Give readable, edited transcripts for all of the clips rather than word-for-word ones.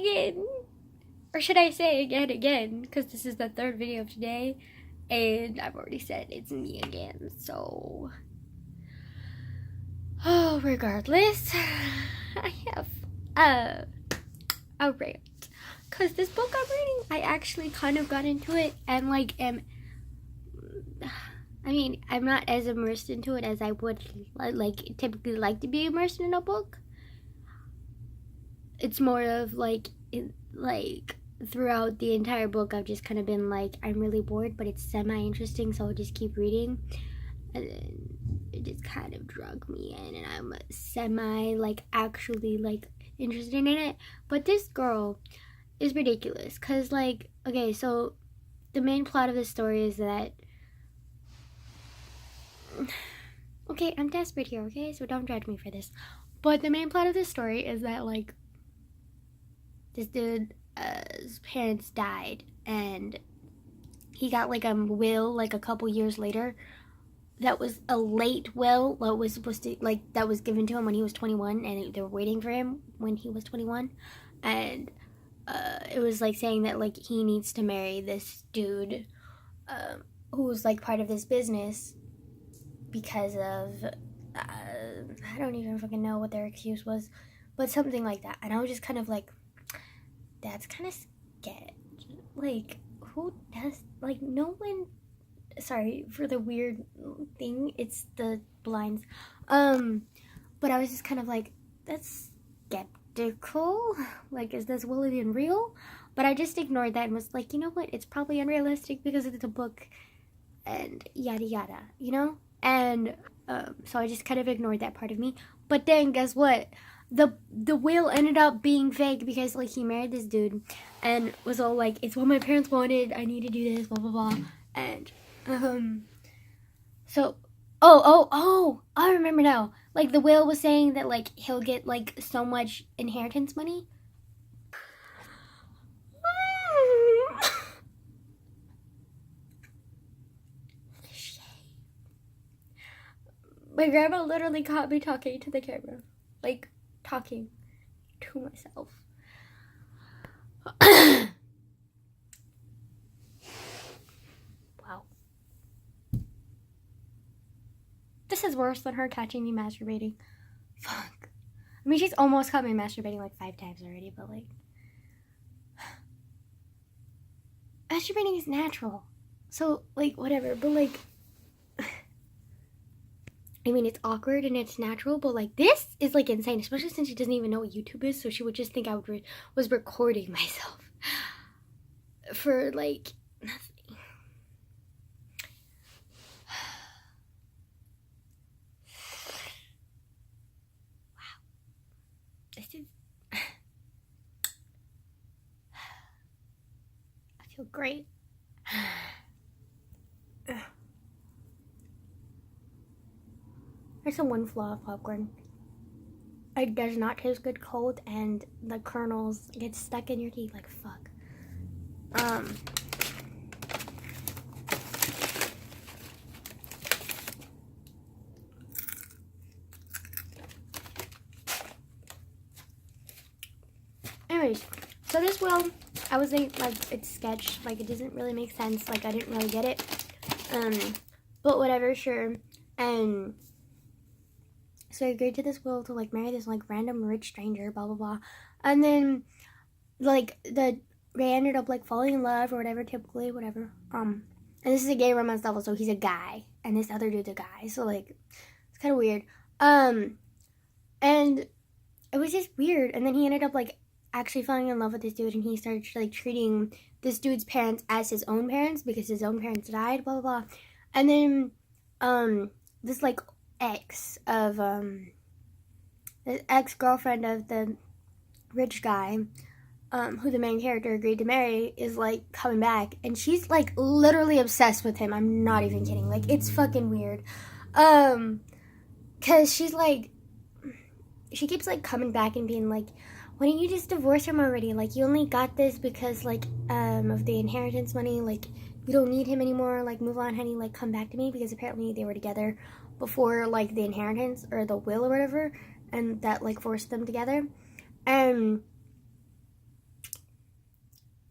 again. Or should I say again, because this is the third video of today, and I've already said it's me again, so... Oh, regardless, I have a rant. Because this book I'm reading, I actually kind of got into it, and like I'm not as immersed into it as I would typically like to be immersed in a book. It's more of throughout the entire book, I've just kind of been like, I'm really bored, but it's semi-interesting, so I'll just keep reading. And then it just kind of drug me in, and I'm actually interested in it. But this girl is ridiculous, because okay, so the main plot of the story is that, okay, I'm desperate here, okay, so don't judge me for this, but the main plot of the story is that this dude, his parents died, and he got a will a couple years later. That was a late will that was supposed to that was given to him when he was 21, and they were waiting for him when he was 21, and it was saying that he needs to marry this dude who's part of this business because of I don't even fucking know what their excuse was, but something like that. And I was just kind of that's kind of sketch. Who does no one? Sorry for the weird thing, it's the blinds. But I was just kind of that's skeptical. Is this will even real? But I just ignored that and was you know what? It's probably unrealistic because it's a book and yada yada, you know? And so I just kind of ignored that part of me. But then guess what? The will ended up being fake because he married this dude and was all it's what my parents wanted, I need to do this, blah blah blah. And so I remember now. The will was saying that he'll get so much inheritance money. My grandma literally caught me talking to the camera. Talking to myself. Wow. This is worse than her catching me masturbating. Fuck. I mean, she's almost caught me masturbating 5 times already, but masturbating is natural. So, whatever, but I mean, it's awkward and it's natural, but this is insane, especially since she doesn't even know what YouTube is, so she would just think I was recording myself for nothing. Wow, this is. I feel great. There's one flaw of popcorn. It does not taste good cold, and the kernels get stuck in your teeth fuck. Anyways, so this will, I was thinking it's sketch, it doesn't really make sense, I didn't really get it. But whatever, sure. And so I agreed to this will to marry this random rich stranger, blah blah blah. And then they ended up falling in love or whatever, typically, whatever. And this is a gay romance novel, so he's a guy and this other dude's a guy, so it's kind of weird. And it was just weird. And then he ended up actually falling in love with this dude, and he started treating this dude's parents as his own parents because his own parents died, blah blah blah. And then this ex-girlfriend of the rich guy, who the main character agreed to marry, is coming back, and she's literally obsessed with him. I'm not even kidding. It's fucking weird. Cause she's she keeps coming back and being why don't you just divorce him already? You only got this because of the inheritance money. You don't need him anymore. Move on, honey. Come back to me, because apparently they were together before the inheritance or the will or whatever, and that forced them together. And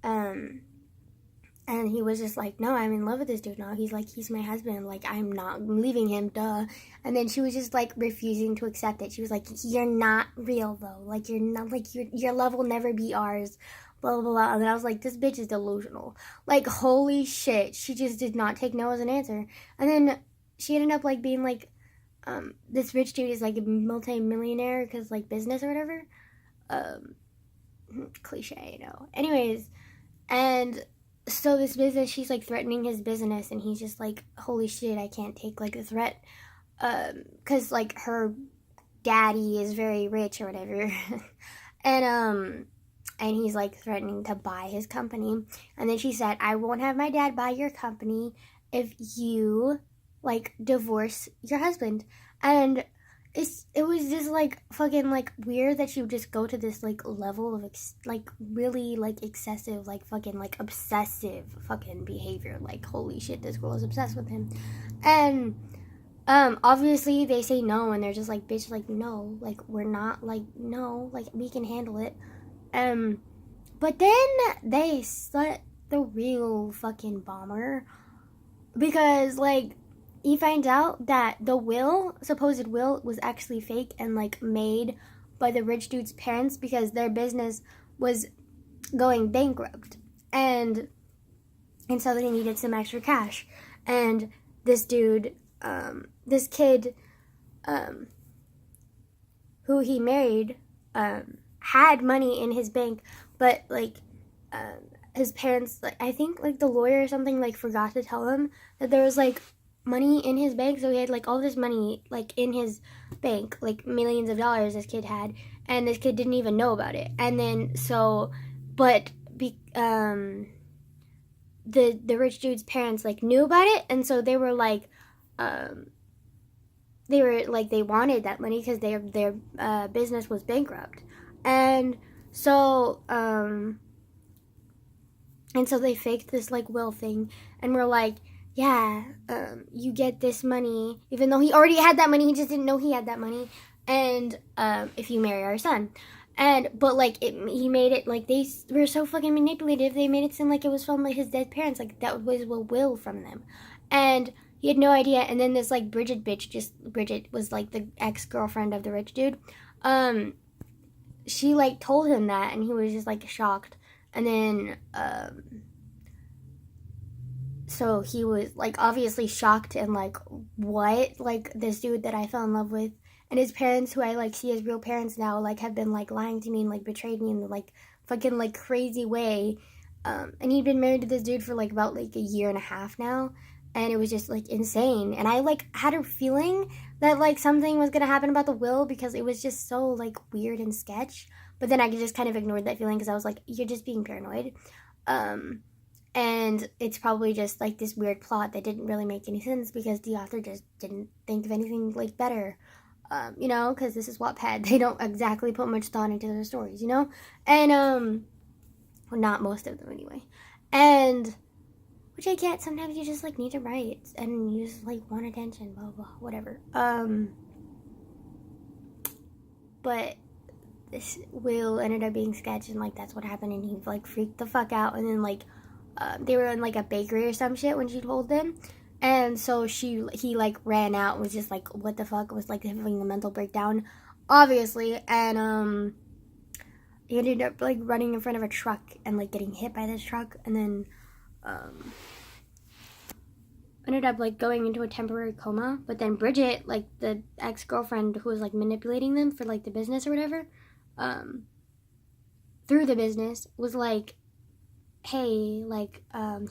And he was just like, no, I'm in love with this dude now. He's like, he's my husband. Like, I'm not leaving him, duh. And then she was just like refusing to accept it. She was like, you're not real though. Like, you're not, like, your love will never be ours. Blah, blah, blah. And then I was like, this bitch is delusional. Like, holy shit. She just did not take no as an answer. And then she ended up like being like, this rich dude is like a multi-millionaire because like business or whatever. Cliche, you know. Anyways, and so this business, she's like threatening his business, and he's just like, holy shit, I can't take like a threat, because like her daddy is very rich or whatever. And he's like threatening to buy his company. And then she said, I won't have my dad buy your company if you like divorce your husband. And it was just like fucking like weird that she would just go to this like level of like really like excessive like fucking like obsessive fucking behavior. Like, holy shit, this girl is obsessed with him. And obviously they say no, and they're just like, bitch, like, no, like, we're not, like, no, like, we can handle it. But then they set the real fucking bomber, because like he finds out that the supposed will, was actually fake and like made by the rich dude's parents because their business was going bankrupt, and so they needed some extra cash. And this dude, this kid, who he married, had money in his bank, but like his parents, like, I think like the lawyer or something like forgot to tell him that there was like money in his bank. So he had like all this money like in his bank, like millions of dollars this kid had, and this kid didn't even know about it. And then the rich dude's parents like knew about it, and so they were like they wanted that money because their business was bankrupt. And so they faked this like will thing, and we're like, yeah, you get this money, even though he already had that money, he just didn't know he had that money, and if you marry our son. But like he made it like they were so fucking manipulative. They made it seem like it was from like his dead parents, like that was a will from them, and he had no idea. And then this like Bridget was like the ex-girlfriend of the rich dude. She like told him that, and he was just like shocked. And then so he was like obviously shocked and like, what, like this dude that I fell in love with, and his parents, who I like see as real parents now, like have been like lying to me and like betrayed me in the like fucking like crazy way. And he'd been married to this dude for like about like a year and a half now, and it was just like insane. And I like had a feeling that like something was gonna happen about the will, because it was just so like weird and sketch. But then I just kind of ignored that feeling because I was like, you're just being paranoid. And it's probably just like this weird plot that didn't really make any sense because the author just didn't think of anything like better. You know, because this is Wattpad. They don't exactly put much thought into their stories, you know? And, well, not most of them anyway. And, which I get, sometimes you just like need to write and you just like want attention, blah, blah, whatever. But this will ended up being sketch, and like that's what happened, and he like freaked the fuck out. And then like they were in like a bakery or some shit when she told them, and so he like ran out and was just like, what the fuck, was like having a mental breakdown obviously. And he ended up like running in front of a truck and like getting hit by this truck, and then ended up like going into a temporary coma. But then Bridget, like the ex-girlfriend who was like manipulating them for like the business or whatever, through the business, was like, hey, like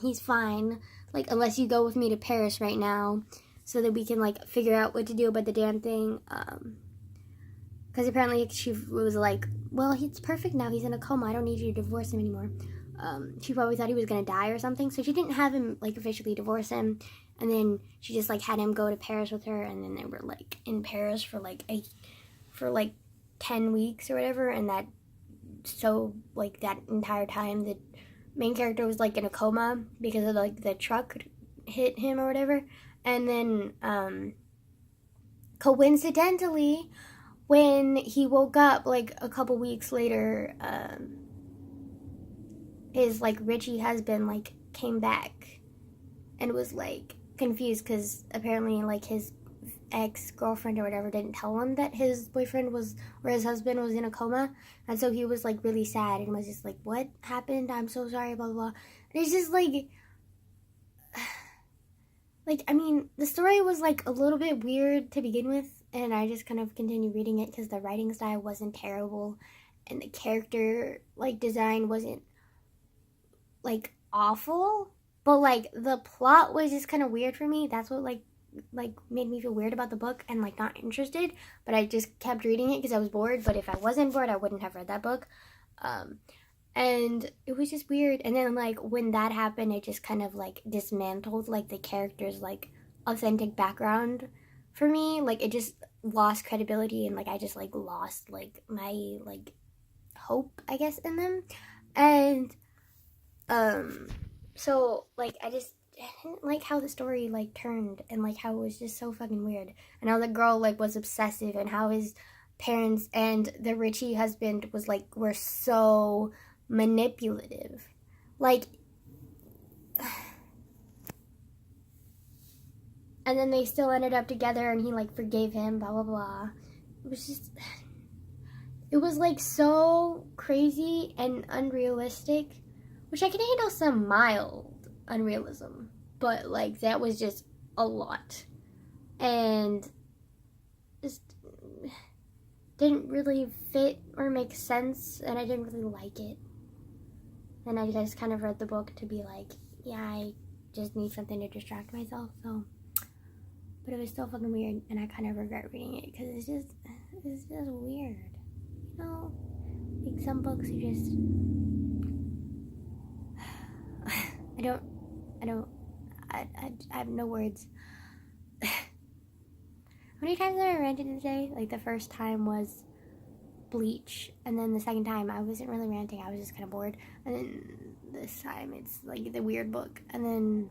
he's fine, like unless you go with me to Paris right now so that we can like figure out what to do about the damn thing. Because apparently she was like, well, he's perfect now, he's in a coma, I don't need you to divorce him anymore. She probably thought he was gonna die or something, so she didn't have him like officially divorce him. And then she just like had him go to Paris with her, and then they were like in Paris for like 10 weeks or whatever. And that, so like that entire time the main character was like in a coma because of like the truck hit him or whatever. And then coincidentally, when he woke up like a couple weeks later, his like Richie husband like came back and was like confused because apparently like his ex-girlfriend or whatever didn't tell him that his boyfriend was, or his husband was in a coma, and so he was like really sad and was just like, what happened, I'm so sorry, blah blah blah. And it's just like I mean, the story was like a little bit weird to begin with, and I just kind of continued reading it because the writing style wasn't terrible and the character like design wasn't like awful, but like the plot was just kind of weird for me. That's what like made me feel weird about the book and like not interested, but I just kept reading it because I was bored. But if I wasn't bored, I wouldn't have read that book. And it was just weird. And then like when that happened, it just kind of like dismantled like the character's like authentic background for me. Like it just lost credibility, and like I just like lost like my like hope, I guess, in them. And so like I didn't like how the story like turned, and like how it was just so fucking weird, and how the girl like was obsessive, and how his parents and the Richie husband was like were so manipulative, like, and then they still ended up together and he like forgave him, blah blah blah. It was just, it was like so crazy and unrealistic, which I can handle some mild unrealism, but like that was just a lot, and just didn't really fit or make sense, and I didn't really like it. And I just kind of read the book to be like, yeah, I just need something to distract myself. So, but it was still fucking weird, and I kind of regret reading it because it's just weird, you know. Like some books you just I have no words. How many times have I ranted today? Like the first time was Bleach, and then the second time I wasn't really ranting, I was just kind of bored, and then this time it's like the weird book. And then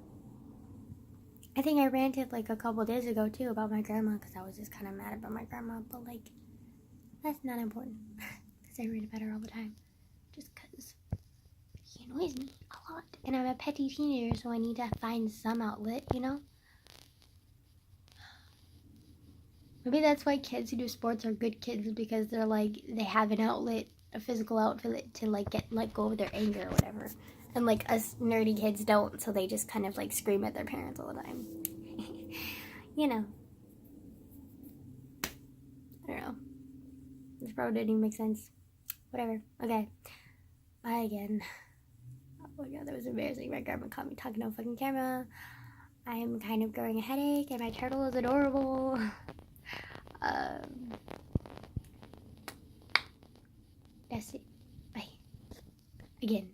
I think I ranted like a couple days ago too about my grandma because I was just kind of mad about my grandma, but like that's not important because I read about her all the time just because she annoys me a lot, and I'm a petty teenager, so I need to find some outlet, you know. Maybe that's why kids who do sports are good kids, because they're like, they have an outlet, a physical outlet to like let go of their anger or whatever. And like us nerdy kids don't, so they just kind of like scream at their parents all the time. You know. I don't know. This probably didn't even make sense. Whatever. Okay. Bye again. Oh my god, that was embarrassing. My grandma caught me talking on fucking camera. I am kind of growing a headache, and my turtle is adorable. That's it. Bye. Again.